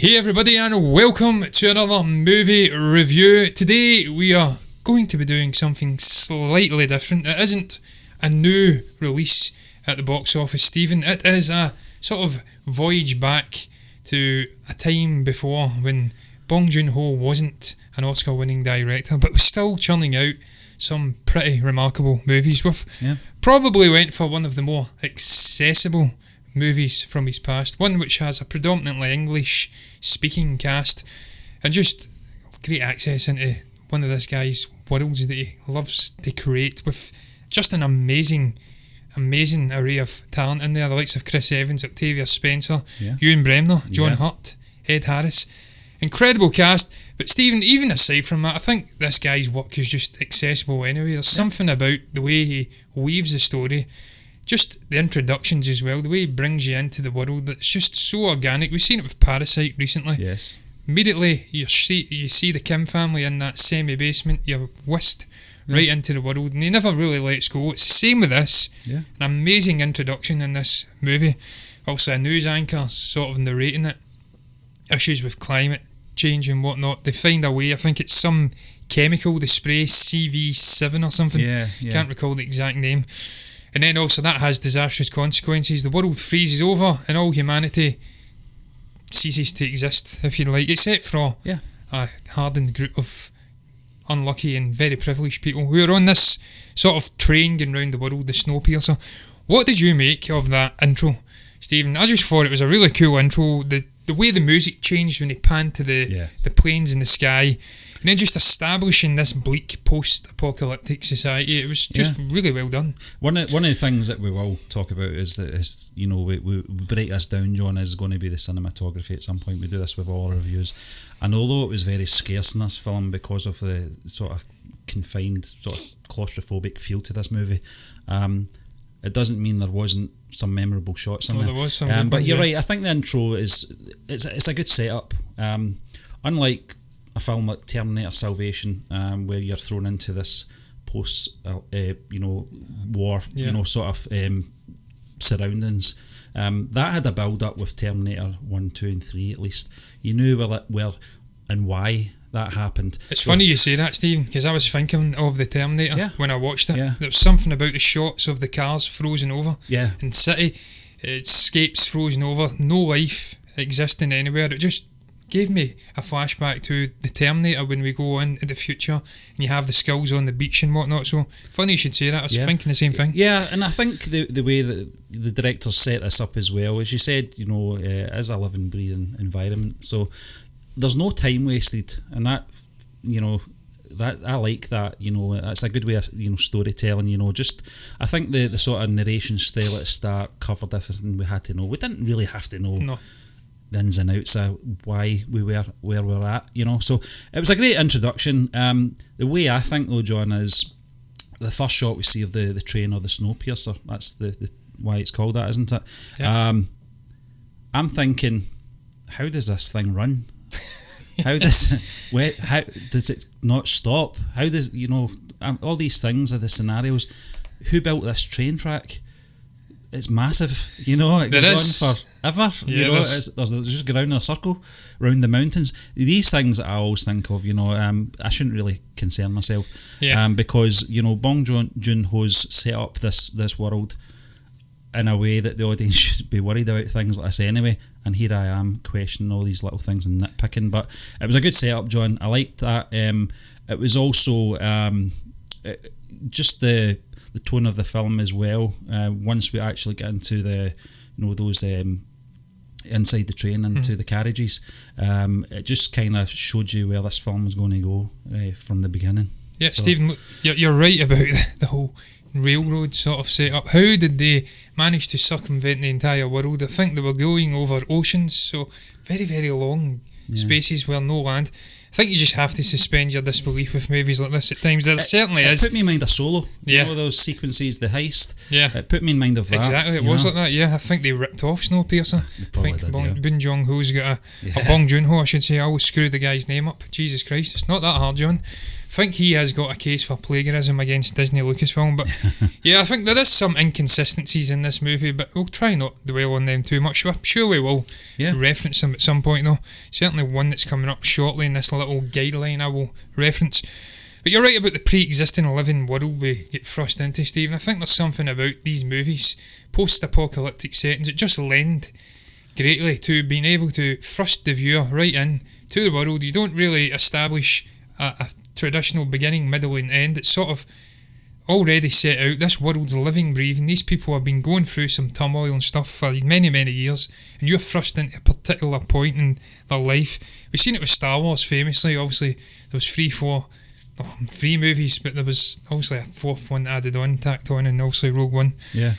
Hey everybody, and welcome to another movie review. Today we are going to be doing something slightly different. It isn't a new release at the box office, Stephen. It is a sort of voyage back to a time before when Bong Joon-ho wasn't an Oscar-winning director, but was still churning out some pretty remarkable movies. Probably went for one of the more accessible movies from his past, one which has a predominantly English speaking cast and just great access into one of this guy's worlds that he loves to create, with just an amazing array of talent in there, the likes of Chris Evans, Octavia Spencer, Ewan Bremner, John Hurt, Ed Harris. Incredible cast. But Stephen, even aside from that, I think this guy's work is just accessible anyway. There's something about the way he weaves the story, just the introductions as well, the way he brings you into the world, that's just so organic. We've seen it with Parasite recently. Yes. Immediately you see the Kim family in that semi-basement, you're whisked right into the world, and he never really lets go. It's the same with this. An amazing introduction in this movie. Also a news anchor sort of narrating it, issues with climate change and whatnot. They find a way, I think it's some chemical they spray, CV7 or something. Can't recall the exact name. And then also that has disastrous consequences. The world freezes over and all humanity ceases to exist, if you like, except for a hardened group of unlucky and very privileged people who are on this sort of train going round the world, the Snowpiercer. What did you make of that intro, Stephen? I just thought it was a really cool intro. The way the music changed when it panned to the planes in the sky, and then just establishing this bleak post-apocalyptic society. It was just really well done. One of the things that we will talk about is that we break this down, John, is going to be the cinematography at some point. We do this with all our reviews. And although it was very scarce in this film because of the sort of confined, sort of claustrophobic feel to this movie, it doesn't mean there wasn't some memorable shots in there. There was some good but ones, you're right, I think the intro it's a good setup. Unlike a film like Terminator Salvation, where you're thrown into this post war sort of surroundings, that had a build up with Terminator 1, 2 and 3 at least. You knew where and why that happened. It's funny you say that, Stephen, because I was thinking of the Terminator when I watched it. There was something about the shots of the cars frozen over in the city, escapes frozen over, no life existing anywhere. It just gave me a flashback to the Terminator when we go into the future and you have the skulls on the beach and whatnot. So funny you should say that. I was thinking the same thing. And I think the way that the director set this up as well, as you said, it is a living, breathing environment. So there's no time wasted, and that that I like that. It's a good way of storytelling. Just I think the sort of narration style at the start covered everything we had to know. We didn't really have to know. No. The ins and outs of why we were where we're at, so it was a great introduction. The way I think though, John, is the first shot we see of the train, or the Snowpiercer. That's the why it's called that, isn't it? I'm thinking, how does this thing run? How does it not stop? How does all these things are the scenarios. Who built this train track? It's massive, it goes on forever. There's just go around in a circle around the mountains. These things that I always think of, I shouldn't really concern myself, because Bong Joon-ho's set up this world in a way that the audience should be worried about things like this anyway. And here I am questioning all these little things and nitpicking, but it was a good setup, John. I liked that. It was also just the tone of the film as well. Once we actually get into the those inside the train into the carriages, it just kind of showed you where this film was going to go from the beginning. Stephen, look, you're right about the whole railroad sort of setup. How did they manage to circumvent the entire world? I think they were going over oceans, so very, very long spaces where no land. I think you just have to suspend your disbelief with movies like this at times. There certainly is. It put me in mind of Solo. Those sequences, the heist. It put me in mind of that. Exactly, it was like that. I think they ripped off Snowpiercer. I think Bong Joon-ho's got a Bong Joon-ho, I should say. I always screw the guy's name up. Jesus Christ, it's not that hard, John. think he has got a case for plagiarism against Disney Lucasfilm, but yeah, I think there is some inconsistencies in this movie, but we'll try not to dwell on them too much. I'm sure we will reference them at some point though. Certainly one that's coming up shortly in this little guideline I will reference. But you're right about the pre-existing living world we get thrust into, Stephen. I think there's something about these movies, post-apocalyptic settings, that just lend greatly to being able to thrust the viewer right in to the world. You don't really establish a traditional beginning, middle and end. It's sort of already set out. This world's living, breathing. These people have been going through some turmoil and stuff for many, many years, and you're thrust into a particular point in their life. We've seen it with Star Wars famously. Obviously, there was three movies, but there was obviously a fourth one tacked on, and obviously Rogue One. Yeah.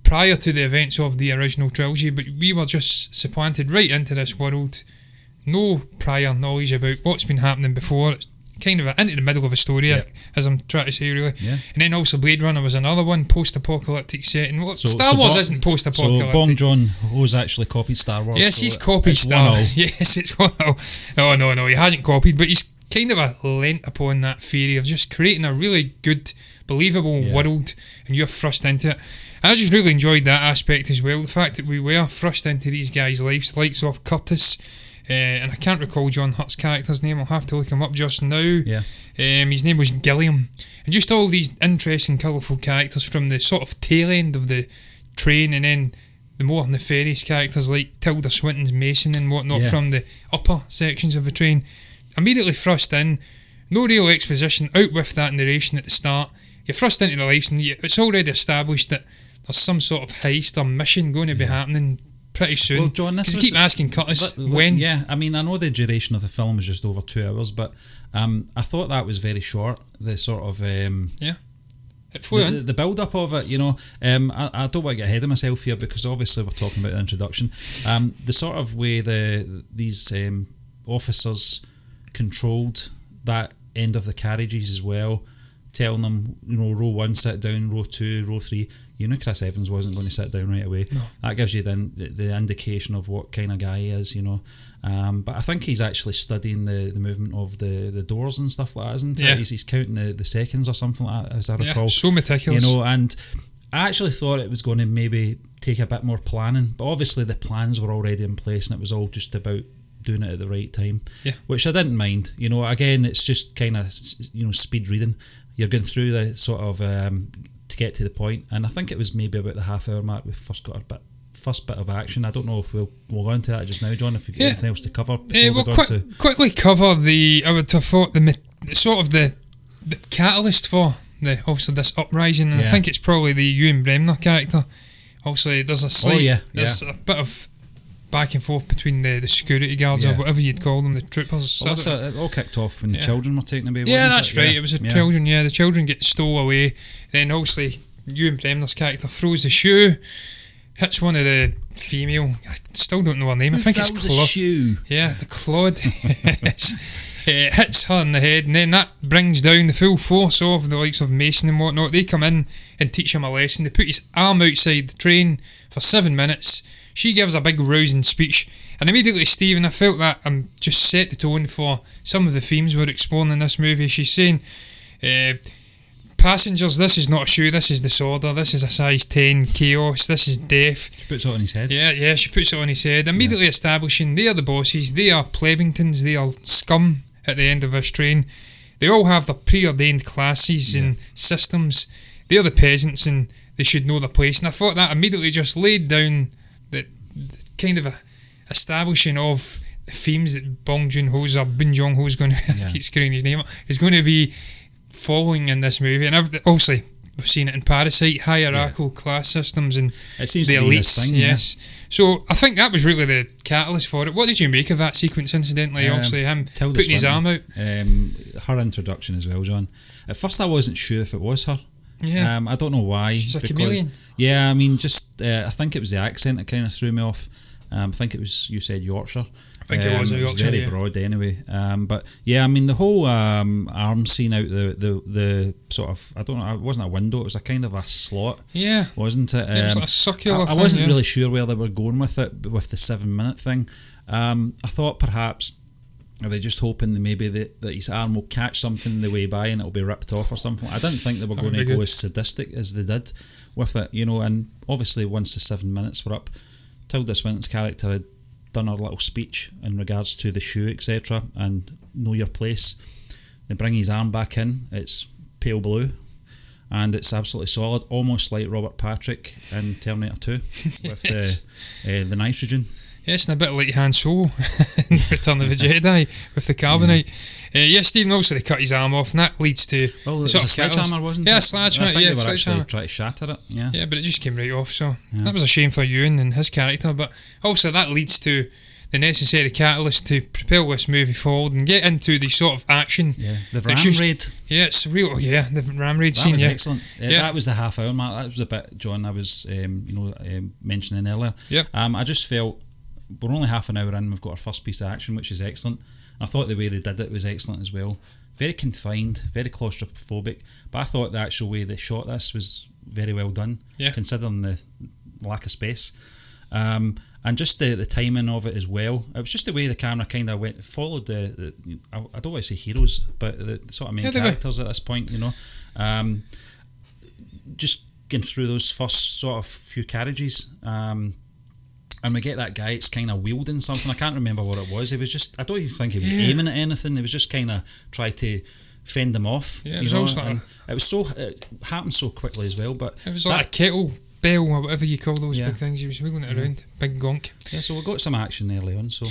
Prior to the events of the original trilogy, but we were just supplanted right into this world. No prior knowledge about what's been happening before. It's kind of into the middle of a story, as I'm trying to say, really. Yeah. And then also Blade Runner was another one, post-apocalyptic setting. Well, Star Wars isn't post-apocalyptic. So Bong Joon Ho's actually copied Star Wars. Yes, he's copied Star Wars. Yes, it's 1-0. No, he hasn't copied, but he's kind of lent upon that theory of just creating a really good, believable world, and you're thrust into it. I just really enjoyed that aspect as well. The fact that we were thrust into these guys' lives, the likes of Curtis, and I can't recall John Hutt's character's name. I'll have to look him up just now. Yeah. His name was Gilliam, and just all these interesting, colourful characters from the sort of tail end of the train, and then the more nefarious characters like Tilda Swinton's Mason and whatnot from the upper sections of the train. Immediately thrust in, no real exposition, out with that narration at the start. You're thrust into the lives, and it's already established that there's some sort of heist or mission going to be happening pretty soon. Well, John, this keep asking Curtis when. Yeah, I mean, I know the duration of the film was just over 2 hours, but I thought that was very short. The sort of it flew in. The build up of it, you know. I don't want to get ahead of myself here because obviously we're talking about the introduction. The sort of way these officers controlled that end of the carriages as well, telling them, you know, row 1 sit down, row 2, row 3. You know Chris Evans wasn't going to sit down right away. No. That gives you the indication of what kind of guy he is, you know. But I think he's actually studying the movement of the doors and stuff like that, isn't it? He's counting the seconds or something like that, as I recall. So meticulous. You know, and I actually thought it was going to maybe take a bit more planning, but obviously the plans were already in place and it was all just about doing it at the right time, which I didn't mind. You know, again, it's just kind of, you know, speed reading. You're going through the sort of to get to the point, and I think it was maybe about the half-hour mark we first got a first bit of action. I don't know if we'll go into that just now, John, if you've got anything else to cover before quickly cover I would have thought the catalyst for obviously this uprising, and I think it's probably the Ewan Bremner character. Obviously there's a slight there's a bit of back and forth between the security guards or whatever you'd call them, the troopers. Well, it all kicked off when the children were taken away, wasn't that's it? Right, it was the children. The children get stole away, then obviously Ewan Bremner's character throws the shoe, hits one of the female, I still don't know her name, I think it's Claude. Yeah, the Claude. Hits her in the head, and then that brings down the full force of the likes of Mason and whatnot. They come in and teach him a lesson. They put his arm outside the train for 7 minutes. She gives a big rousing speech, and immediately, Stephen, I felt that just set the tone for some of the themes we're exploring in this movie. She's saying, passengers, this is not a shoe, this is disorder, this is a size 10 chaos, this is death. She puts it on his head. Yeah, she puts it on his head, immediately establishing they are the bosses, they are plebingtons, they are scum at the end of this train. They all have their preordained classes and systems. They're the peasants and they should know their place. And I thought that immediately just laid down the kind of establishing of the themes that Bong Joon-ho's or Boon Jong-ho's going to I keep screwing his name up, is going to be following in this movie. And obviously we've seen it in Parasite, hierarchical class systems and it seems the to be elites. This thing, So I think that was really the catalyst for it. What did you make of that sequence, incidentally? Obviously him putting his arm out. Her introduction as well, John. At first I wasn't sure if it was her. Yeah. I don't know why. She's a chameleon. Yeah, I mean, just I think it was the accent that kind of threw me off. I think it was, you said Yorkshire. I think it was a Yorkshire. Very broad anyway. But yeah, I mean, the whole arm scene out the sort of, I don't know, it wasn't a window, it was a kind of a slot. Yeah. Wasn't it? It was like a circular I wasn't really sure where they were going with it, with the 7 minute thing. I thought perhaps Are they just hoping that maybe that his arm will catch something on the way by and it'll be ripped off or something? I didn't think they were going to go as sadistic as they did with it, you know. And obviously, once the 7 minutes were up, Tilda Swinton's character had done her little speech in regards to the shoe, etc., and know your place. They bring his arm back in. It's pale blue, and it's absolutely solid, almost like Robert Patrick in Terminator 2 with the nitrogen. Yes, and a bit like Han Solo in Return of the Jedi with the carbonite. Stephen, obviously they cut his arm off, and that leads to... Well, it was a sledgehammer, wasn't it? Yeah, sledgehammer. I think they were actually trying to shatter it. Yeah, but it just came right off, so that was a shame for Joon and his character, but also that leads to the necessary catalyst to propel this movie forward and get into the sort of action. Yeah, the ram raid. Yeah, it's real. Yeah, the ram raid scene. That was excellent. That was the half hour mark. That was a bit, John, I was mentioning earlier. Yep. I just felt we're only half an hour in, we've got our first piece of action, which is excellent. I thought the way they did it was excellent as well. Very confined, very claustrophobic, but I thought the actual way they shot this was very well done, considering the lack of space. And just the timing of it as well. It was just the way the camera kind of followed the I don't want to say heroes, but the sort of main characters at this point, you know. Just getting through those first sort of few carriages. And we get that guy, it's kind of wielding something. I can't remember what it was. He was just, I don't even think he was aiming at anything. He was just kind of trying to fend them off. Yeah, it was it happened so quickly as well. But it was like a kettle bell or whatever you call those big things. He was wheeling it around, big gonk. Yeah, so we got some action early on. So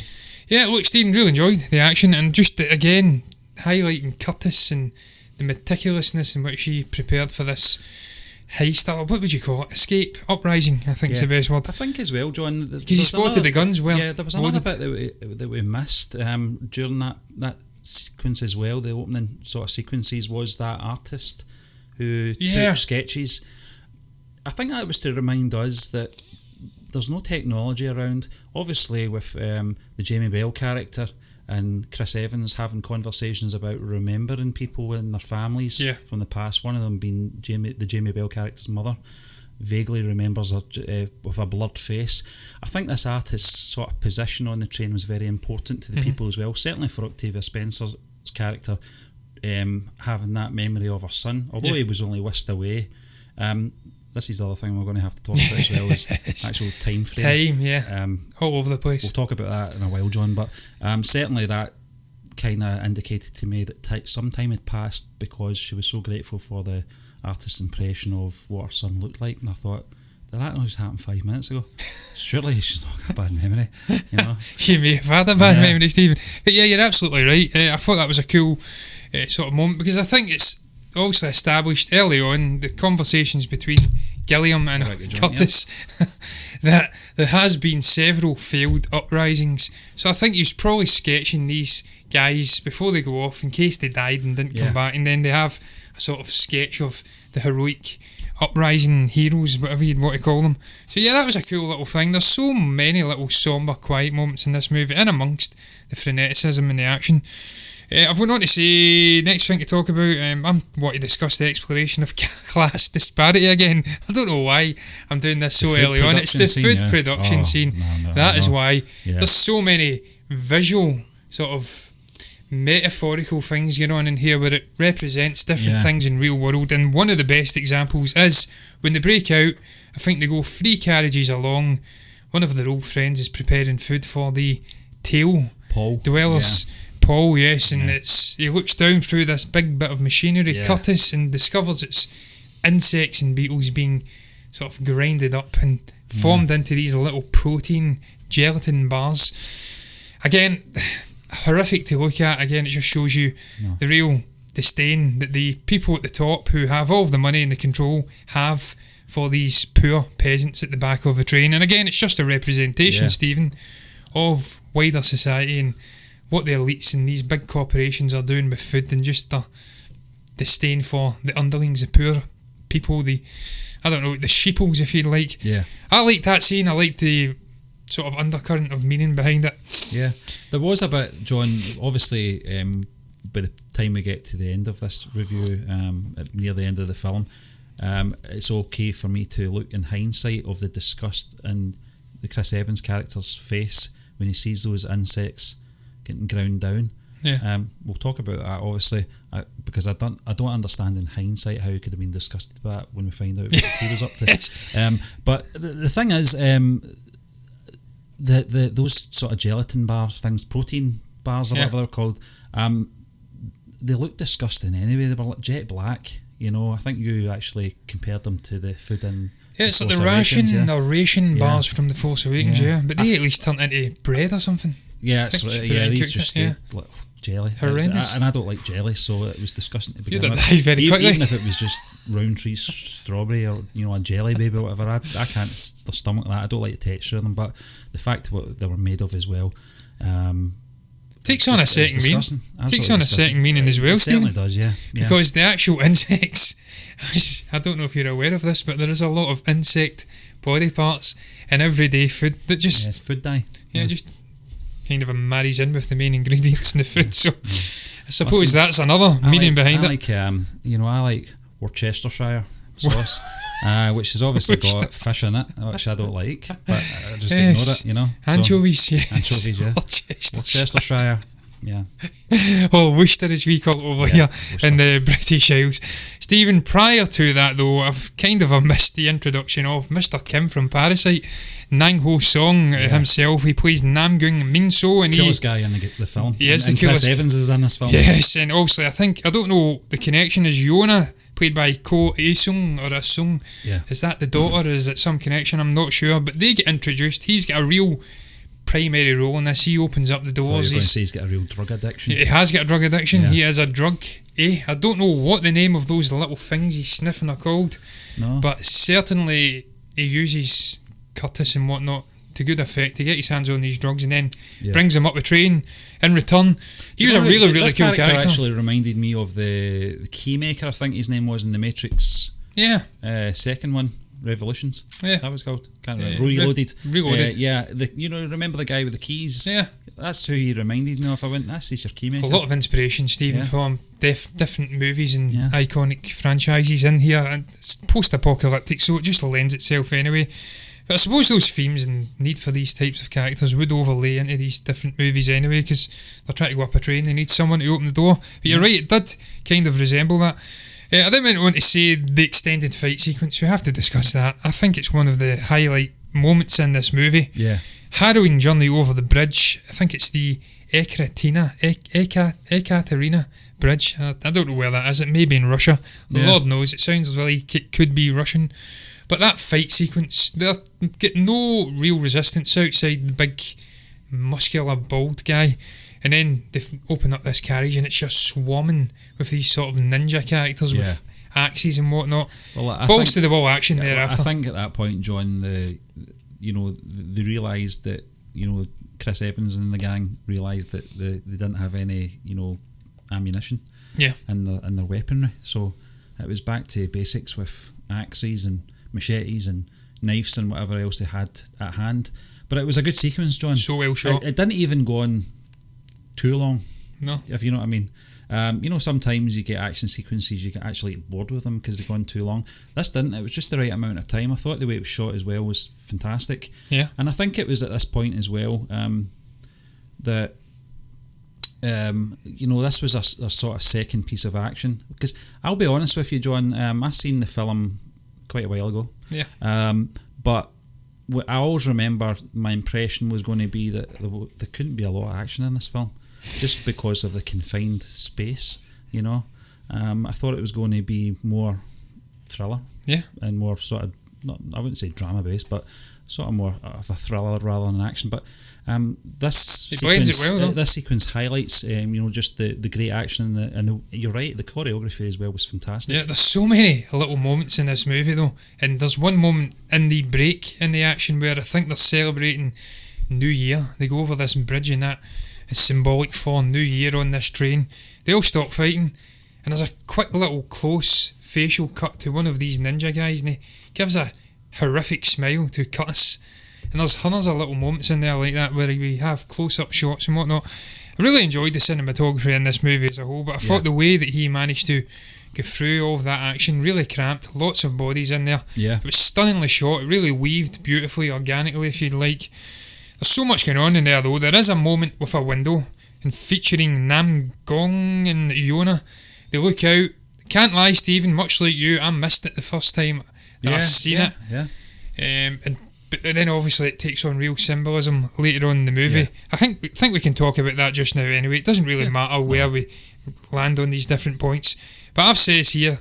yeah, look, Stephen, really enjoyed the action, and just again highlighting Curtis and the meticulousness in which he prepared for this heist, or what would you call it? Escape, uprising, I think is the best word. I think as well, John, because he spotted the guns well. Yeah, there was another bit that we missed during that sequence as well. The opening sort of sequences was that artist who took sketches. I think that was to remind us that there's no technology around. Obviously, with the Jamie Bell character and Chris Evans having conversations about remembering people and their families from the past. One of them being the Jamie Bell character's mother, vaguely remembers her with a blurred face. I think this artist's sort of position on the train was very important to the people as well. Certainly for Octavia Spencer's character, having that memory of her son, although he was only whisked away. This is the other thing we're going to have to talk about as well, is actual time frame. All over the place. We'll talk about that in a while, John, but certainly that kind of indicated to me that some time had passed because she was so grateful for the artist's impression of what her son looked like, and I thought, did that not just happen 5 minutes ago? Surely she's not got a bad memory, you know. She may have had a bad memory, Stephen. But yeah, you're absolutely right. I thought that was a cool sort of moment, because I think it's also established early on, the conversations between Gilliam and Curtis, that there has been several failed uprisings. So I think he was probably sketching these guys before they go off in case they died and didn't come back, and then they have a sort of sketch of the heroic uprising heroes, whatever you'd want to call them. So yeah, that was a cool little thing. There's so many little sombre, quiet moments in this movie, in amongst the freneticism and the action. I've went on to say, next thing to talk about, I want to discuss the exploration of class disparity again. I don't know why I'm doing this so early on. It's the food production scene. That is why. There's so many visual sort of metaphorical things going on in here where it represents different things in real world, and one of the best examples is when they break out. I think they go 3 carriages along. One of their old friends is preparing food for the tail dwellers. Paul, yes, and he looks down through this big bit of machinery, Curtis, and discovers it's insects and beetles being sort of grinded up and formed into these little protein gelatin bars. Again, horrific to look at. Again, it just shows you the real disdain that the people at the top, who have all of the money and the control, have for these poor peasants at the back of the train. And again, it's just a representation, Stephen, of wider society and what the elites and these big corporations are doing with food, and just the disdain for the underlings, the poor people, the sheeples, if you'd like. I liked that scene. I liked the sort of undercurrent of meaning behind it. There was a bit, John, obviously, by the time we get to the end of this review, near the end of the film, it's okay for me to look in hindsight of the disgust in the Chris Evans character's face when he sees those insects getting ground down. Yeah. We'll talk about that obviously, because I don't understand in hindsight how he could have been disgusted by that when we find out what he was up to. Yes. But the thing is, the those sort of gelatin bar things, protein bars or whatever they're called, they look disgusting anyway. They were like jet black. You know, I think you actually compared them to the food in. Yeah, it's like the ration bars from the Force Awakens. Yeah, but they at least turned into bread or something. Yeah, these just like jelly. Horrendous. And I don't like jelly, so it was disgusting to begin with. Die very quickly. Even if it was just Roundtree strawberry or a jelly baby or whatever, I can't stomach that. I don't like the texture of them, but the fact what they were made of as well. Takes on a second meaning. Takes on a second meaning as well. It certainly does, yeah. Because the actual insects, I don't know if you're aware of this, but there is a lot of insect body parts in everyday food that just food dye. Yeah, just kind of marries in with the main ingredients in the food. So I suppose that's another meaning behind it. I like Worcestershire sauce, which has obviously got fish in it, which I don't like, but I just ignore it, Anchovies, Anchovies, yeah. Worcestershire, yeah. Well, Worcester as we call it over here in the British Isles. Stephen, prior to that though, I've kind of missed the introduction of Mr. Kim from Parasite. Nang Ho Song himself, he plays Namgung Min-so, and coolest guy in the film. He is and the coolest. Chris Evans is in this film. Yes, and obviously I don't know, the connection is Yona, played by Ko Aesung or Asung. Yeah. Is that the daughter? Is it some connection? I'm not sure, but they get introduced. He's got a real primary role in this. He opens up the doors. So you're going to say he's got a real drug addiction? He has got a drug addiction. He is a drug. I don't know what the name of those little things he's sniffing are called, but certainly he uses Curtis and whatnot to good effect to get his hands on these drugs, and then brings him up the train. In return, he was a really cool character. Actually reminded me of the Keymaker, I think his name was, in the Matrix. Second one, Revolutions. That was called. Can't remember. Reloaded. Remember the guy with the keys? Yeah. That's who he reminded me of. I went, that's your Keymaker. A lot of inspiration, Stephen, from different movies and iconic franchises in here, and it's post-apocalyptic, so it just lends itself anyway. But I suppose those themes and need for these types of characters would overlay into these different movies anyway, because they're trying to go up a train, they need someone to open the door. But you're right, it did kind of resemble that. I then went on to say the extended fight sequence. We have to discuss that. I think it's one of the highlight moments in this movie. Yeah. Harrowing journey over the bridge. I think it's the Ekaterina Bridge. I don't know where that is. It may be in Russia. Lord knows. It sounds like it could be Russian. But that fight sequence, they get no real resistance outside the big, muscular, bald guy. And then they open up this carriage and it's just swarming with these sort of ninja characters with axes and whatnot. Well, balls to the wall action thereafter. I think at that point, John, they realised that, Chris Evans and the gang realised that they didn't have any, ammunition in their weaponry. So it was back to basics with axes and machetes and knives and whatever else they had at hand. But it was a good sequence, John. So well shot. It didn't even go on too long. No. If you know what I mean. Sometimes you get action sequences, you get actually bored with them because they've gone too long. This didn't. It was just the right amount of time. I thought the way it was shot as well was fantastic. Yeah. And I think it was at this point as well that this was a sort of second piece of action. Because I'll be honest with you, John, I seen the film quite a while ago. Yeah. But I always remember my impression was going to be that there couldn't be a lot of action in this film, just because of the confined space. I thought it was going to be more thriller, and more sort of, I wouldn't say drama based, but sort of more of a thriller rather than action. But this sequence highlights, just the great action and you're right, the choreography as well was fantastic. Yeah, there's so many little moments in this movie though, and there's one moment in the break in the action where I think they're celebrating New Year. They go over this bridge and that is symbolic for New Year on this train. They all stop fighting, and there's a quick little close facial cut to one of these ninja guys, and he gives a horrific smile to Curtis. And there's hundreds of little moments in there like that where we have close-up shots and whatnot. I really enjoyed the cinematography in this movie as a whole, but I thought the way that he managed to go through all of that action, really cramped, lots of bodies in there. Yeah. It was stunningly shot, it really weaved beautifully, organically if you'd like. There's so much going on in there though. There is a moment with a window and featuring Nam Gong and Yona. They look out. Can't lie, Stephen, much like you, I missed it the first time that I've seen it. Yeah. But then obviously it takes on real symbolism later on in the movie. Yeah. I think we can talk about that just now anyway. It doesn't really matter where we land on these different points. But I've says here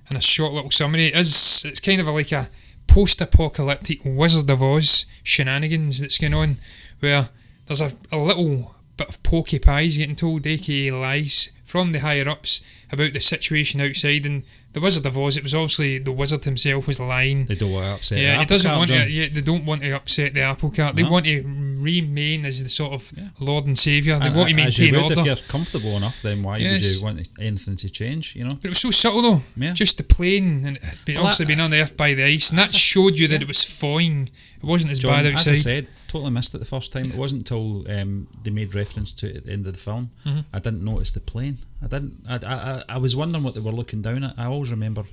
in a short little summary, it's kind of like a post-apocalyptic Wizard of Oz shenanigans that's going on, where there's a little bit of pokey pies getting told, aka lies, from the higher-ups about the situation outside, and the Wizard of Oz, it was obviously the wizard himself was lying. They don't want to upset the apple doesn't cart, want John. to, they don't want to upset the apple cart. They want to remain as the sort of Lord and Saviour. They want to maintain order. If you're comfortable enough, then why would you want anything to change, you know? But it was so subtle though. Yeah. Just the plane, and it had been unearthed by the ice, and that showed you that it was thawing. It wasn't as bad outside. As I said, totally missed it the first time. It wasn't until they made reference to it at the end of the film. I didn't notice the plane. I was wondering what they were looking down at. I always remember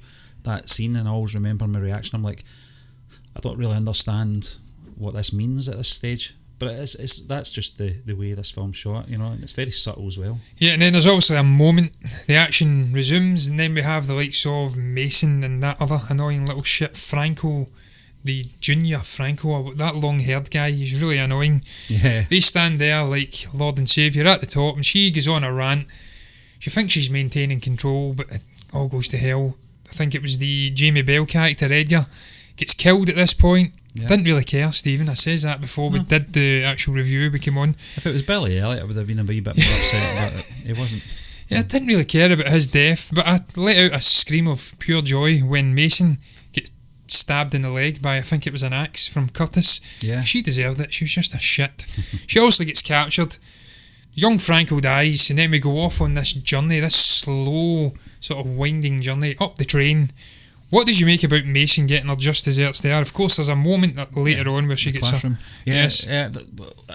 that scene, and I always remember my reaction. I'm like, I don't really understand what this means at this stage. But that's just the way this film's shot, you know, and it's very subtle as well. Yeah, and then there's obviously a moment, the action resumes, and then we have the likes of Mason and that other annoying little shit, Franco, the junior Franco, that long-haired guy. He's really annoying. Yeah. They stand there like Lord and Saviour at the top, and she goes on a rant. She thinks she's maintaining control, but it all goes to hell. I think it was the Jamie Bell character, Edgar, gets killed at this point. Yeah. Didn't really care, Stephen. I says that before we did the actual review. We came on. If it was Billy Elliot, I would have been a wee bit more upset, but it wasn't. Yeah, I didn't really care about his death, but I let out a scream of pure joy when Mason gets stabbed in the leg by, I think it was an axe from Curtis. Yeah. She deserved it. She was just a shit. She also gets captured. Young Franco dies, and then we go off on this journey, this slow sort of winding journey up the train. What did you make about Mason getting her just desserts there? Of course, there's a moment later on where she gets classroom. her. Yes. Yeah,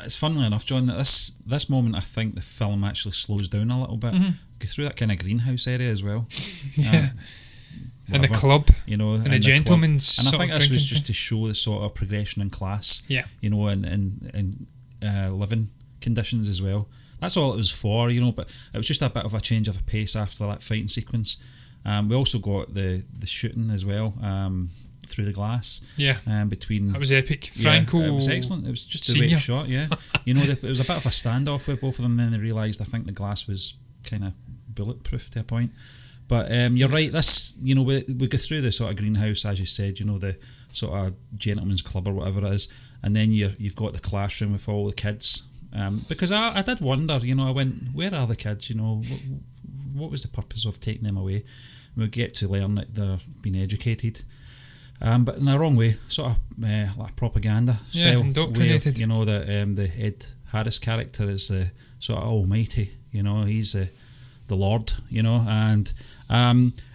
it's funnily enough, John, that this moment I think the film actually slows down a little bit. Go through that kind of greenhouse area as well. Yeah. And the club, you know, and the gentleman's club. And I think this was just to show the sort of progression in class, you know, and living conditions as well. That's all it was for, you know, but it was just a bit of a change of pace after that fighting sequence. We also got the shooting as well through the glass. Yeah. Between that was epic. Franco. Yeah, it was excellent. It was just the way it was shot. Yeah. You know, it was a bit of a standoff with both of them. Then they realised I think the glass was kind of bulletproof to a point. But you're right. This, you know, we go through the sort of greenhouse, as you said. You know, the sort of gentleman's club or whatever it is, and then you've got the classroom with all the kids. Because I did wonder, you know, I went, where are the kids? You know, what was the purpose of taking them away? We get to learn that they're being educated, but in a wrong way, sort of like propaganda style. Indoctrinated. Way of, you know, that the Ed Harris character is the sort of almighty. You know, he's the Lord. You know, and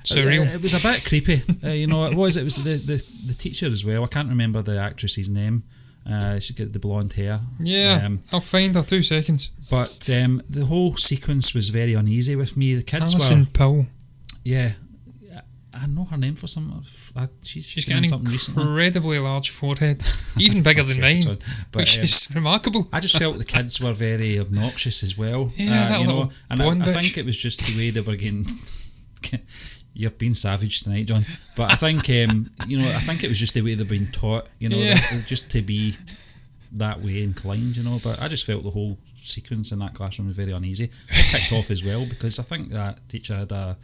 surreal. It was a bit creepy. You know, it was the teacher as well. I can't remember the actress's name. She got the blonde hair. Yeah, I'll find her 2 seconds. But the whole sequence was very uneasy with me. The kids Alison Pill. Yeah, I know her name for some. She's got an incredibly large forehead, even bigger than mine, which is remarkable. I just felt the kids were very obnoxious as well. Yeah, you know, and I think it was just the way they were getting. You're being savage tonight, John. But I think, you know, I think it was just the way they've been taught, you know, just to be that way inclined, you know. But I just felt the whole sequence in that classroom was very uneasy. I kicked off as well because I think that teacher had a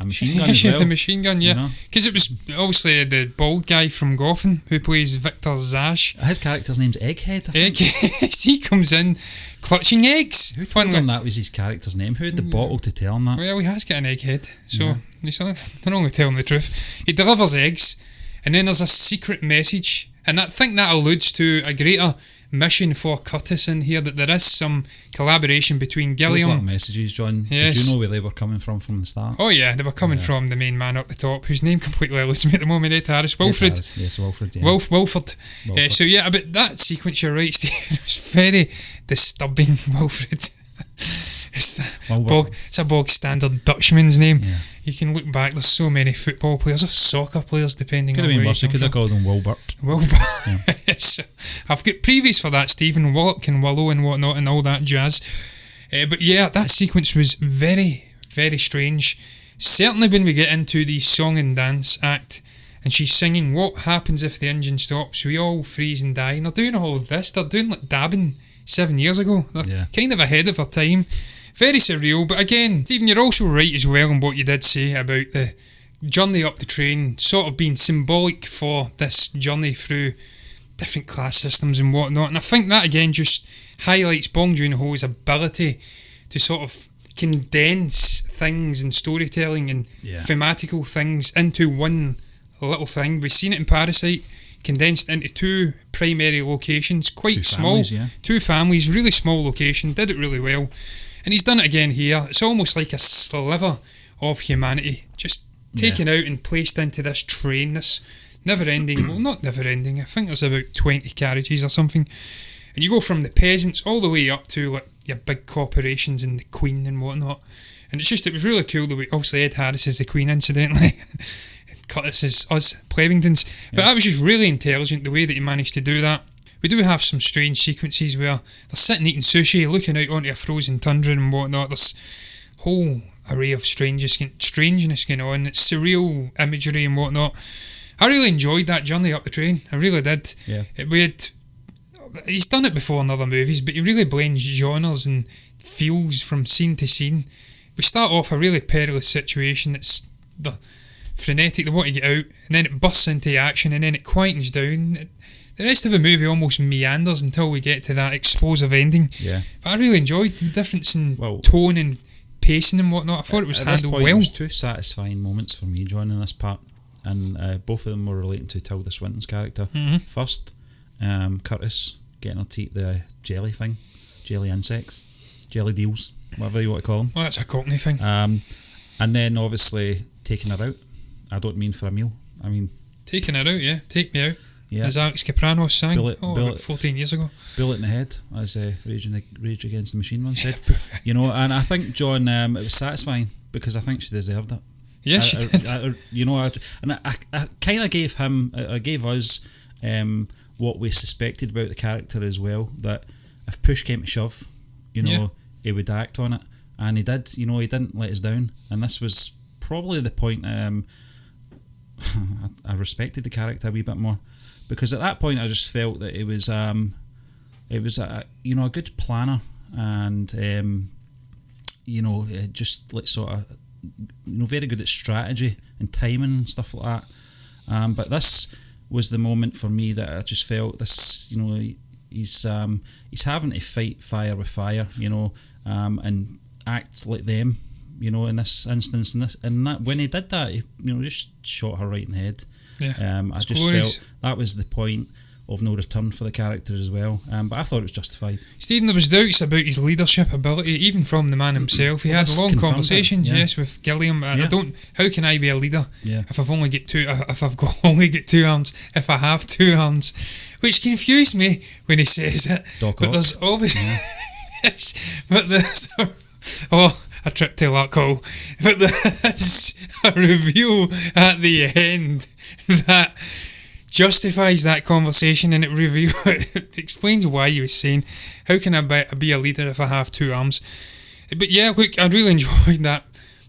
machine gun as well. The machine gun, yeah. Because it was obviously the bald guy from Gotham who plays Victor Zsasz. His character's name's Egghead. Egghead. He comes in clutching eggs. Who told him that was his character's name? Who had the bottle to tell him that? Well, he has got an egghead, so he's not only telling the truth. He delivers eggs, and then there's a secret message, and I think that alludes to a greater mission for Curtis in here, that there is some collaboration between Gilliam. Those little messages, John. Yes. Did you know where they were coming from the start? Oh yeah, they were coming from the main man up the top, whose name completely eludes me at the moment. Ed Harris. Wilfred. Yes, Wilfred. Yeah. Wilford. So yeah, but that sequence, you're right, Steve. It was very disturbing. Wilfred. It's a bog standard Dutchman's name. Yeah. You can look back, there's so many football players or soccer players, depending on where you come from. Could have called him Wilbert. Yeah. So, I've got previous for that, Stephen. Willock and Willow and whatnot and all that jazz. But yeah, that sequence was very, very strange. Certainly when we get into the song and dance act, and she's singing "What happens if the engine stops? We all freeze and die." And they're doing all of this. They're doing like dabbing 7 years ago. They're kind of ahead of her time. Very surreal. But again, Stephen, you're also right as well in what you did say about the journey up the train sort of being symbolic for this journey through different class systems and whatnot. And I think that again just highlights Bong Joon-ho's ability to sort of condense things and storytelling and thematical things into one little thing. We've seen it in Parasite, condensed into two primary locations, quite small, two families, really small location, did it really well. And he's done it again here. It's almost like a sliver of humanity just taken out and placed into this train, this never-ending, well, not never-ending, I think there's about 20 carriages or something. And you go from the peasants all the way up to like your big corporations and the Queen and whatnot. And it was really cool the way, obviously Ed Harris is the Queen incidentally, and Curtis is us plebeians. But that was just really intelligent, the way that he managed to do that. We do have some strange sequences where they're sitting eating sushi, looking out onto a frozen tundra and whatnot. There's a whole array of strangeness going on. It's surreal imagery and whatnot. I really enjoyed that journey up the train. I really did. Yeah. He's done it before in other movies, but he really blends genres and feels from scene to scene. We start off a really perilous situation that's frenetic, they want to get out, and then it bursts into action, and then it quietens down. The rest of the movie almost meanders until we get to that explosive ending. Yeah. But I really enjoyed the difference in tone and pacing and whatnot. I thought it was handled well. There was two satisfying moments for me, John, in this part, and both of them were relating to Tilda Swinton's character. First, Curtis getting her to eat the jelly thing, jelly insects, jelly deals, whatever you want to call them. Well, that's a Cockney thing. And then obviously taking her out. I don't mean for a meal. I mean taking her out. Yeah, take me out. Yeah. As Alex Capranos sang about 14 years ago. Bullet in the head, as Rage Against the Machine once said. And I think, John, it was satisfying because I think she deserved it. Yeah, she did. I kind of gave us what we suspected about the character as well, that if push came to shove, he would act on it. And he did, he didn't let us down. And this was probably the point I respected the character a wee bit more. Because at that point I just felt that it was a good planner, and just like sort of very good at strategy and timing and stuff like that. But this was the moment for me that I just felt this, he's having to fight fire with fire, and act like them, in this instance, and that when he did that, he just shot her right in the head. Yeah, I just glorious. Felt that was the point of no return for the character as well. But I thought it was justified. Stephen, there was doubts about his leadership ability, even from the man himself. He had long conversations, with Gilliam. How can I be a leader if I've only got two? If I've only got two arms? If I have two arms, which confused me when he says it. But there's obviously, but there's a trip to luck hole. But there's a reveal at the end that justifies that conversation, and it explains why he was saying, how can I be a leader if I have two arms? But yeah, look, I really enjoyed that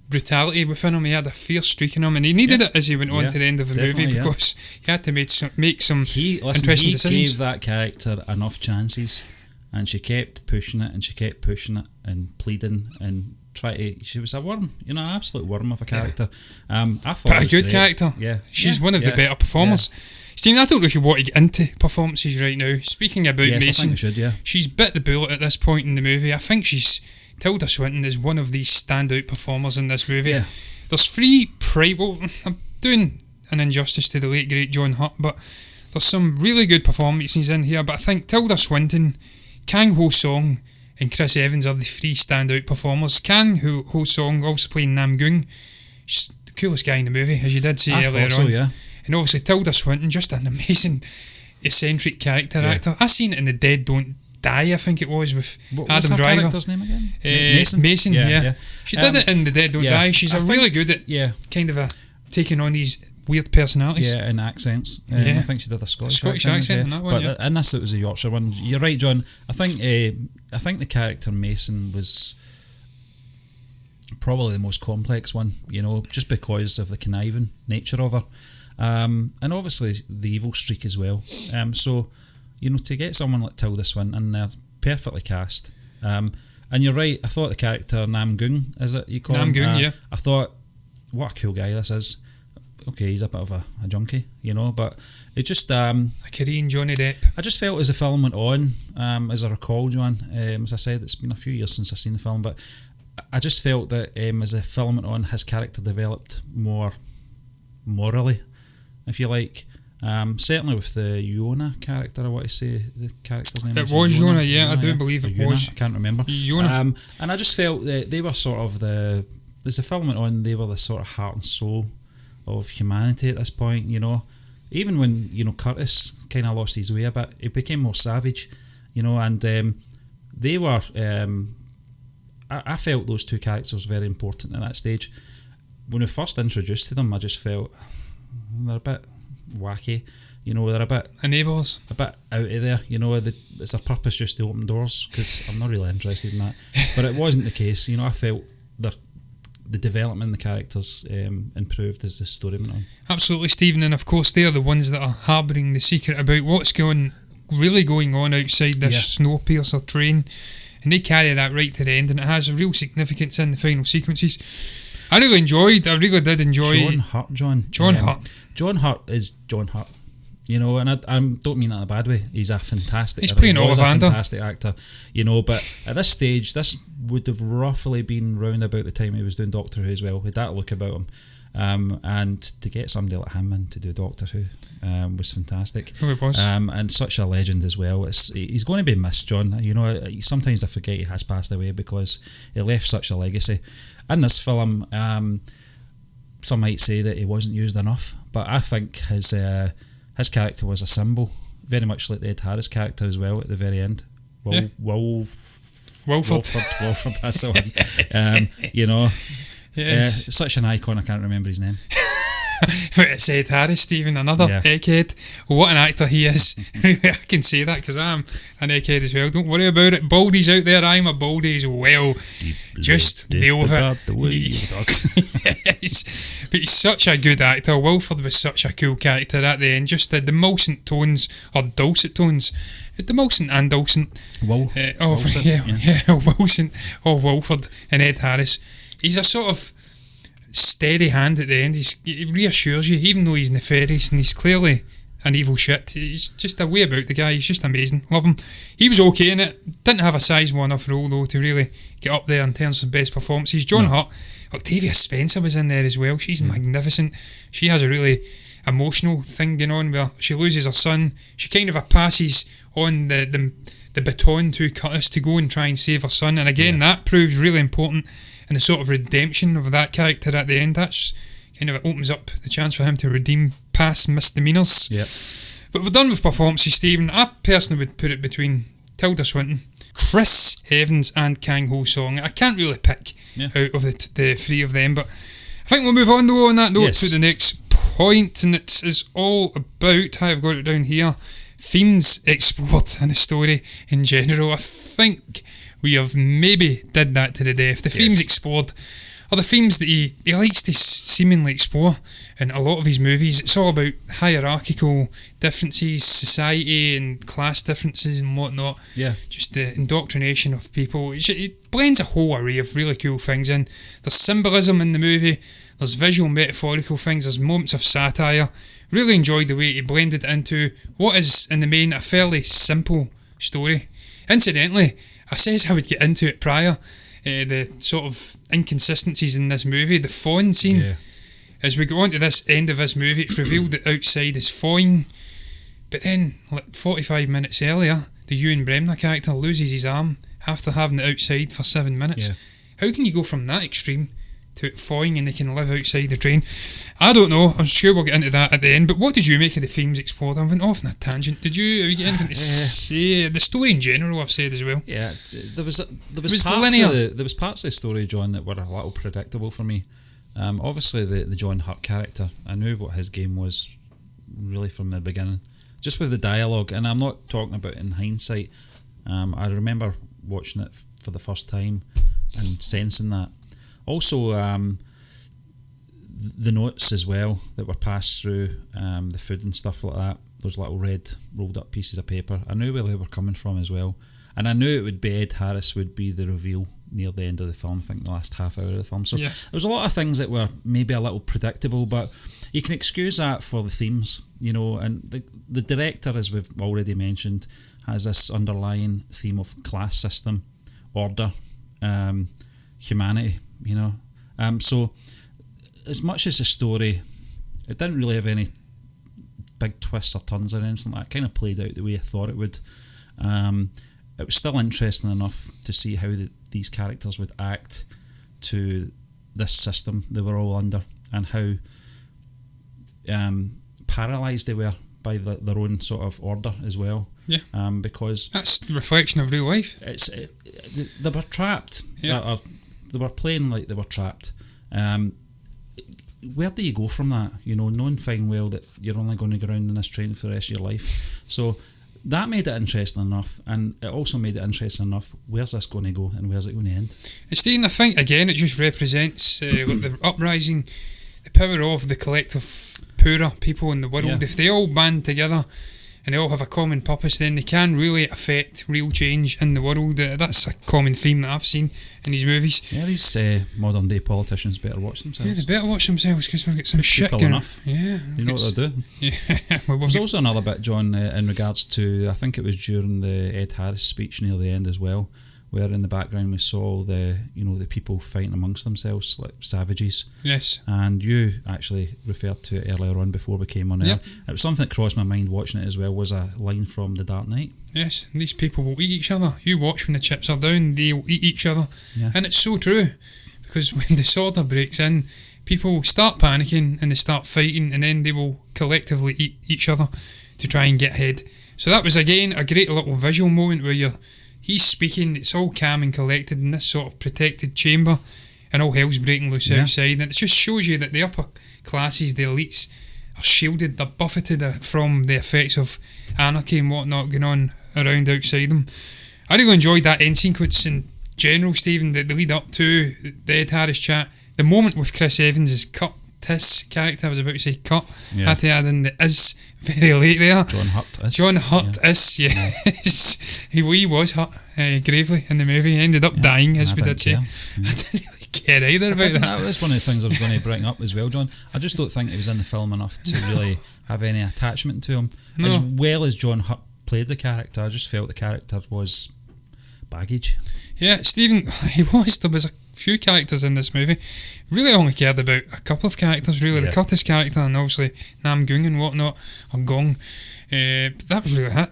brutality within him. He had a fierce streak in him, and he needed it as he went on to the end of the movie, because he had to make some interesting decisions. He gave that character enough chances, and she kept pushing it and pleading and she was a worm, an absolute worm of a character. I thought, but a good character. Yeah, she's one of the better performers. Stephen, I don't know if you want to get into performances right now. Speaking about Mason, I think we should, she's bit the bullet at this point in the movie. I think Tilda Swinton is one of the standout performers in this movie. Yeah. There's three I'm doing an injustice to the late great John Hurt, but there's some really good performances in here. But I think Tilda Swinton, Kang Ho Song, and Chris Evans are the three standout performers. Kang Ho Song, also playing Nam Goong, she's the coolest guy in the movie, as you did say earlier on. Yeah. And obviously Tilda Swinton, just an amazing eccentric character actor. I seen it in The Dead Don't Die, I think it was, with Adam Driver. What's her character's name again? Mason. Yeah. She did it in The Dead Don't Die. She's really good at kind of a taking on these weird personalities. Yeah, and accents. Yeah. I think she did a Scottish accent in that one. But in this, it was a Yorkshire one. You're right, John. I think the character Mason was probably the most complex one, just because of the conniving nature of her, and obviously the evil streak as well. So, to get someone like Tilda Swinton, they're perfectly cast. And you're right. I thought the character Nam Goong, is it you call him? Nam Goong, yeah. I thought, what a cool guy this is. Okay, he's a bit of a junkie, but it just a Korean Johnny Depp. I just felt as the film went on, as I recall, John, as I said, it's been a few years since I've seen the film, but I just felt that as the film went on, his character developed more morally, if you like. Certainly with the Yona character, I want to say the character's name. It was Yona, yeah, I do believe it was. I can't remember. Yona. And I just felt that they were sort of as the film went on, they were the sort of heart and soul of humanity at this point, Even when, Curtis kind of lost his way a bit, he became more savage, and they were... I felt those two characters very important at that stage. When we first introduced to them, I just felt they're a bit wacky, they're a bit... Enablers. A bit out of there, it's their purpose just to open doors, because I'm not really interested in that. But it wasn't the case, I felt the development in the characters improved as the story went on. Absolutely, Stephen, and of course they are the ones that are harbouring the secret about what's really going on outside this Snowpiercer train, and they carry that right to the end, and it has a real significance in the final sequences. I really did enjoy John Hurt. John Hurt is John Hurt, and I don't mean that in a bad way. He's a fantastic. He's playing Ollivander. A fantastic actor, but at this stage, this would have roughly been round about the time he was doing Doctor Who as well. With that look about him, and to get somebody like him in to do Doctor Who was fantastic. Oh, it was. And such a legend as well. He's going to be missed, John. Sometimes I forget he has passed away because he left such a legacy. In this film, some might say that he wasn't used enough, but I think his character was a symbol, very much like the Ed Harris character as well at the very end. Walford, that's the one. Yes. Such an icon, I can't remember his name. But it's Ed Harris, Stephen, another egghead. What an actor he is. I can say that because I'm an egghead as well. Don't worry about it. Baldies out there, I'm a baldy as well. Just deal with it. Yes. But he's such a good actor. Wilford was such a cool character at the end. Just the dulcet tones, or dulcet tones. Dulcet and dulcet. Wilson of Wilford and Ed Harris. He's a sort of steady hand at the end. He reassures you, even though he's nefarious and he's clearly an evil shit. He's just a way about the guy. He's just amazing. Love him. He was okay in it. Didn't have a sizable enough role though to really get up there in terms of best performances. John Hurt. Octavia Spencer was in there as well. She's magnificent. She has a really emotional thing going on where she loses her son. She kind of passes on the baton to Curtis to go and try and save her son, and again that proves really important in the sort of redemption of that character at the end. That's kind of opens up the chance for him to redeem past misdemeanours. But we're done with performances, Stephen. I personally would put it between Tilda Swinton, Chris Evans and Kang Ho Song. I can't really pick out of the three of them, but I think we'll move on though on that note to the next point, and it's all about, I've got it down here, themes explored in a story in general. I think we have maybe did that to the death. The themes explored are the themes that he likes to seemingly explore in a lot of his movies. It's all about hierarchical differences, society and class differences and whatnot. Just the indoctrination of people. It blends a whole array of really cool things in. There's symbolism in the movie, there's visual metaphorical things, there's moments of satire. Really enjoyed the way he blended it into what is in the main a fairly simple story. Incidentally, I says I would get into it prior, the sort of inconsistencies in this movie. The fawn scene, as we go on to this end of this movie, it's revealed that outside is fawing, but then like 45 minutes earlier, the Ewan Bremner character loses his arm after having it outside for 7 minutes. How can you go from that extreme to it thawing and they can live outside the train? I don't know. I'm sure we'll get into that at the end. But what did you make of the themes explored? I went off on a tangent. Have you get anything to say? The story in general, I've said as well. There was parts of the story, John, that were a little predictable for me. Obviously, the John Hurt character, I knew what his game was really from the beginning, just with the dialogue. And I'm not talking about in hindsight. I remember watching it for the first time and sensing that. Also, the notes as well that were passed through, the food and stuff like that, those little red rolled up pieces of paper. I knew where they were coming from as well. And I knew it would be Ed Harris would be the reveal near the end of the film, I think the last half hour of the film. So there was a lot of things that were maybe a little predictable, but you can excuse that for the themes, you know. And the director, as we've already mentioned, has this underlying theme of class system, order, humanity, you know. So as much as the story, it didn't really have any big twists or turns or anything like that. It kind of played out the way I thought it would. It was still interesting enough to see how these characters would act to this system they were all under, and how paralysed they were by their own sort of order as well. Yeah. Because that's a reflection of real life. They were trapped. Yeah. They were playing like they were trapped. Where do you go from that? You know, knowing fine well that you're only going to go around in this train for the rest of your life. So that made it interesting enough, and it also made it interesting enough, where's this going to go and where's it going to end? And Stephen, I think again it just represents like the uprising, the power of the collective poorer people in the world. Yeah. If they all band together and they all have a common purpose, then they can really affect real change in the world. That's a common theme that I've seen in these movies. Yeah, these modern day politicians better watch themselves. Yeah, they better watch themselves, because we've got some shit going on. Yeah, you know what they'll do. Yeah, well, there's also another bit, John, in regards to, I think it was during the Ed Harris speech near the end as well, where in the background we saw the people fighting amongst themselves like savages. Yes. And you actually referred to it earlier on before we came on air. Yep. It was something that crossed my mind watching it as well, was a line from The Dark Knight. Yes, and these people will eat each other. You watch when the chips are down, they'll eat each other. Yeah. And it's so true, because when disorder breaks in, people start panicking and they start fighting, and then they will collectively eat each other to try and get ahead. So that was again a great little visual moment where he's speaking, it's all calm and collected in this sort of protected chamber, and all hell's breaking loose outside. And it just shows you that the upper classes, the elites, are shielded, they're buffeted from the effects of anarchy and whatnot going on around outside them. I really enjoyed that end sequence in general, Stephen, the lead up to the Ed Harris chat. The moment with Chris Evans' Curtis character, I was about to say cut, had to add in the is very late there. John Hurt is. He was hurt gravely in the movie. He ended up dying, as we did say. I didn't really care either about that. That was one of the things I was going to bring up as well, John. I just don't think he was in the film enough to really have any attachment to him. No. As well as John Hurt played the character, I just felt the character was baggage. Yeah, Stephen, he was. There was a few characters in this movie. Really only cared about a couple of characters, really. The Curtis character and obviously Nam Goong and whatnot, or Gong. That was really it.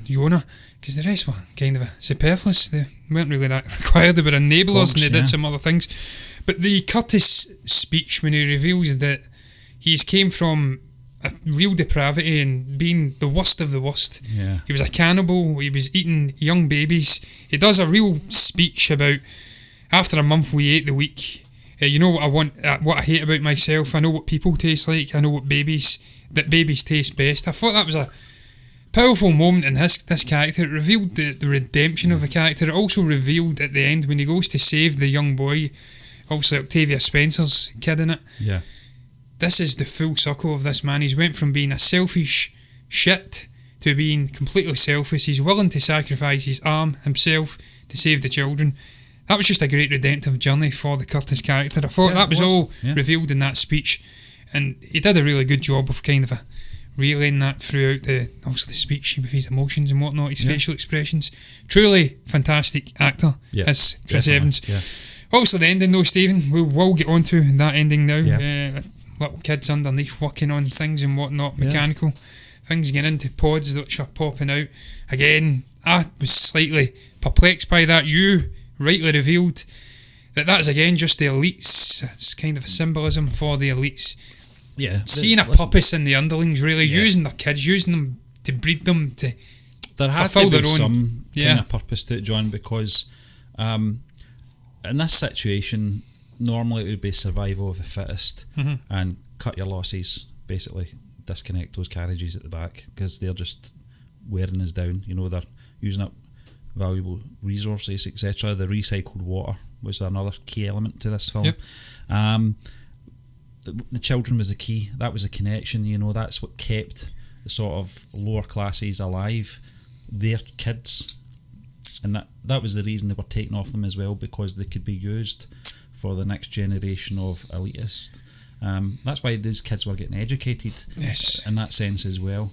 Yona. Because the rest were kind of superfluous. They weren't really that required. They were enablers, and they did some other things. But the Curtis speech, when he reveals that he's came from a real depravity and being the worst of the worst. Yeah. He was a cannibal. He was eating young babies. He does a real speech about, after a month we ate the week. You know what I want, what I hate about myself. I know what people taste like. I know what babies taste best. I thought that was a powerful moment in this character. It revealed the redemption of the character. It also revealed at the end when he goes to save the young boy, obviously Octavia Spencer's kid in it. Yeah. This is the full circle of this man. He's went from being a selfish shit to being completely selfless. He's willing to sacrifice his arm himself to save the children. That was just a great redemptive journey for the Curtis character. I thought that was all revealed in that speech, and he did a really good job of kind of relaying that throughout obviously the speech with his emotions and whatnot, his facial expressions. Truly fantastic actor, as Chris Evans. Yeah. Obviously the ending though, Stephen, we will get on to that ending now. Yeah. Little kids underneath working on things and whatnot, mechanical things, getting into pods which are popping out. Again, I was slightly perplexed by that. You rightly revealed that's again just the elites. It's kind of a symbolism for the elites. Yeah, seeing a purpose in the underlings, really using their kids, using them to breed them to there had to be some kind of purpose to it, John, because in this situation normally it would be survival of the fittest, and cut your losses, basically disconnect those carriages at the back because they're just wearing us down. You know, they're using up valuable resources, etc. The recycled water was another key element to this film. Yep. The children was the key. That was a connection. You know, that's what kept the sort of lower classes alive. Their kids, and that was the reason they were taken off them as well, because they could be used for the next generation of elitists. That's why these kids were getting educated. Yes. In that sense as well.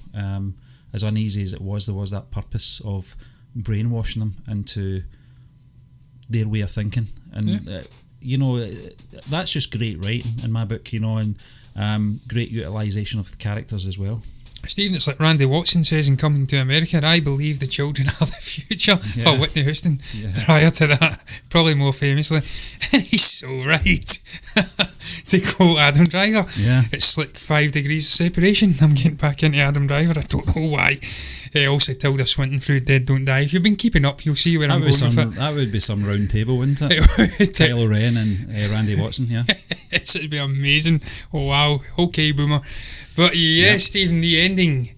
As uneasy as it was, there was that purpose of brainwashing them into their way of thinking, and you know, that's just great writing in my book, you know, and great utilisation of the characters as well. Stephen, it's like Randy Watson says in Coming to America, I believe the children are the future. Yeah. Or Whitney Houston prior to that, probably more famously. And he's so right. To quote Adam Driver, it's like 5 degrees of separation. I'm getting back into Adam Driver, I don't know why. Also Tilda Swinton through Dead Don't Die. If you've been keeping up, you'll see where I'm going with it. That would be some round table, wouldn't it? Kylo Ren and Randy Watson, It would be amazing. Oh wow, okay boomer. But Stephen, the ending.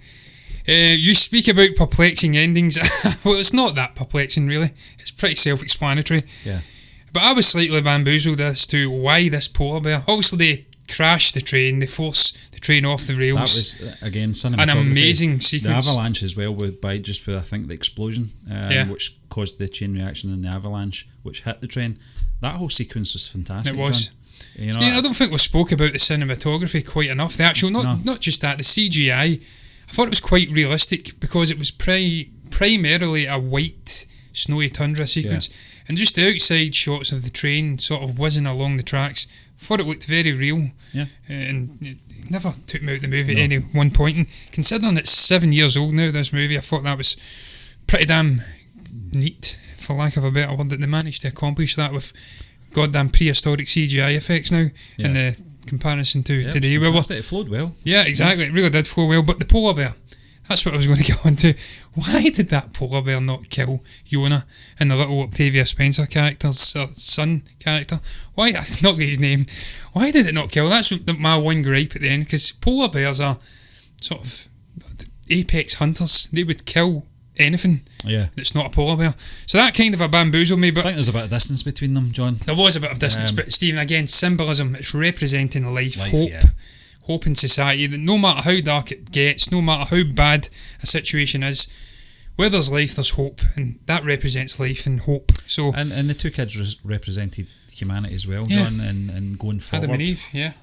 You speak about perplexing endings. Well, it's not that perplexing really. It's pretty self-explanatory. Yeah. But I was slightly bamboozled as to why this polar bear. Obviously they crash the train, they force the train off the rails. That was, again, cinematography. An amazing sequence. The avalanche as well, with I think the explosion, which caused the chain reaction and the avalanche, which hit the train. That whole sequence was fantastic. It was. John. You know, Steve, I don't think we spoke about the cinematography quite enough. The actual, not just that, the CGI. I thought it was quite realistic because it was primarily a white, snowy tundra sequence, and just the outside shots of the train sort of whizzing along the tracks. I thought it looked very real, and it never took me out the movie at any one point. And considering it's 7 years old now, this movie, I thought that was pretty damn neat, for lack of a better word, that they managed to accomplish that with goddamn prehistoric CGI effects now in the comparison to today. It flowed well. Yeah, exactly. It really did flow well. But the polar bear, that's what I was going to get on to. Why did that polar bear not kill Yona and the little Octavia Spencer character's son character? Why? That's not his name. Why did it not kill? That's my one gripe at the end, because polar bears are sort of apex hunters. They would kill anything that's not a polar bear. So that kind of bamboozled me. But I think there's a bit of distance between them, John. There was a bit of distance, but Stephen, again, symbolism. It's representing life, hope in society. That no matter how dark it gets, no matter how bad a situation is, where there's life, there's hope, and that represents life and hope. So and the two kids represented humanity as well, John, and going forward. Adam and Eve, yeah,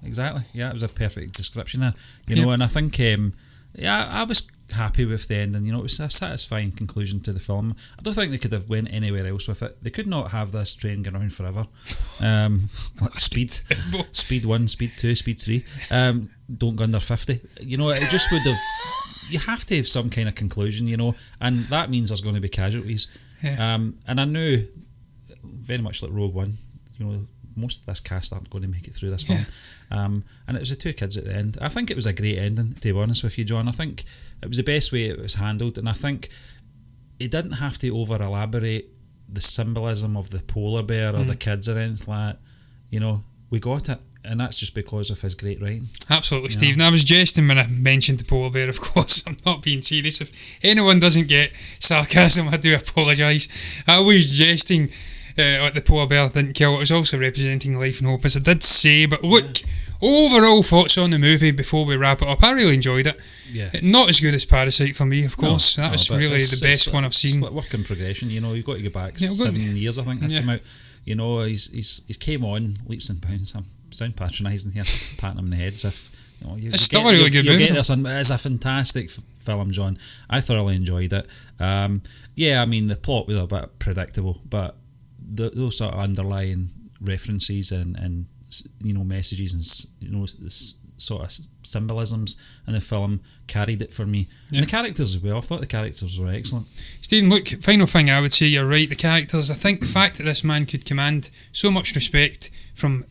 exactly. Yeah, it was a perfect description there. You know, and I think I was happy with the ending. You know, it was a satisfying conclusion to the film. I don't think they could have went anywhere else with it. They could not have this train going around forever. Like speed 1, speed 2, speed 3. Don't go under 50. You know, it just would have. You have to have some kind of conclusion, you know, and that means there's going to be casualties. And I knew, very much like Rogue One, you know, most of this cast aren't going to make it through this film. And it was the two kids at the end. I think it was a great ending, to be honest with you, John. I think it was the best way it was handled, and I think it didn't have to over elaborate the symbolism of the polar bear or the kids or anything like that. You know, we got it, and that's just because of his great writing. Absolutely, Stephen. I was jesting when I mentioned the polar bear, of course. I'm not being serious. If anyone doesn't get sarcasm, I do apologise. I was jesting. The polar bear didn't kill. It was also representing life and hope, as I did say. But look, overall thoughts on the movie before we wrap it up. I really enjoyed it. Not as good as Parasite for me, of course. That was really the best one I've seen. It's like work in progression. You know, you've got to go back 7 years, I think, that's come out. You know, he's came on leaps and bounds. I sound patronising here, patting him in the head as if, you know, it's still a really good movie. It's a fantastic film, John. I thoroughly enjoyed it. I mean, the plot was a bit predictable, but those sort of underlying references and you know, messages and, you know, this sort of symbolisms in the film carried it for me. And the characters as well. I thought the characters were excellent. Stephen, look, final thing I would say, you're right, the characters. I think the fact that this man could command so much respect from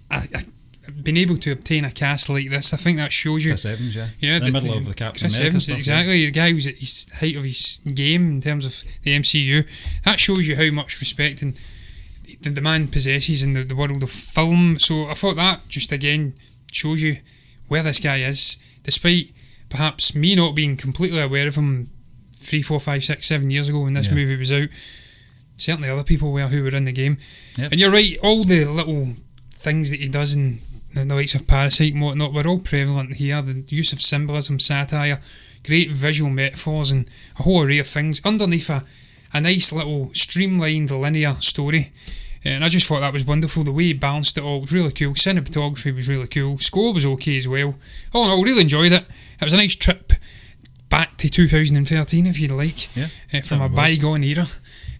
being able to obtain a cast like this, I think that shows you. Chris Evans, in the middle of the Captain America Evans, stuff. Exactly, the guy who's at his height of his game in terms of the MCU. That shows you how much respect and the man possesses in the world of film. So I thought that just again shows you where this guy is, despite perhaps me not being completely aware of him 3, 4, 5, 6, 7 years ago when this movie was out. Certainly other people were who were in the game. Yep. And you're right, all the little things that he does in the likes of Parasite and whatnot were all prevalent here. The use of symbolism, satire, great visual metaphors, and a whole array of things underneath a nice little streamlined linear story. And I just thought that was wonderful. The way he balanced it all was really cool. Cinematography was really cool. Score was okay as well. All in all, really enjoyed it. It was a nice trip back to 2013, if you'd like, from a bygone era.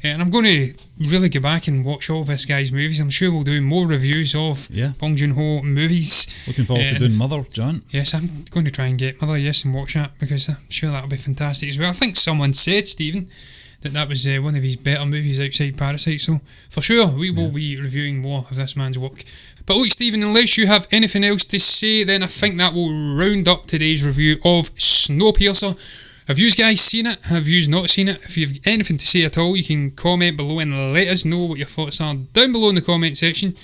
And I'm going to really go back and watch all of this guy's movies. I'm sure we'll do more reviews of Bong Joon-ho movies. Looking forward to doing Mother, John. Yes, I'm going to try and get Mother, and watch that, because I'm sure that'll be fantastic as well. I think someone said, Stephen, that was one of his better movies outside Parasite, so for sure we will be reviewing more of this man's work. But look, Stephen, unless you have anything else to say, then I think that will round up today's review of Snowpiercer. Have you guys seen it? Have you not seen it? If you have anything to say at all, you can comment below and let us know what your thoughts are down below in the comment section.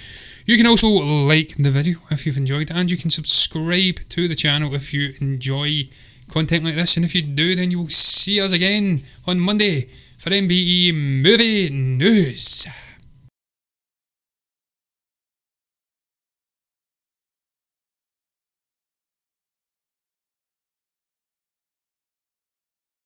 You can also like the video if you've enjoyed it, and you can subscribe to the channel if you enjoy content like this. And if you do, then you will see us again on Monday for MBE Movie News.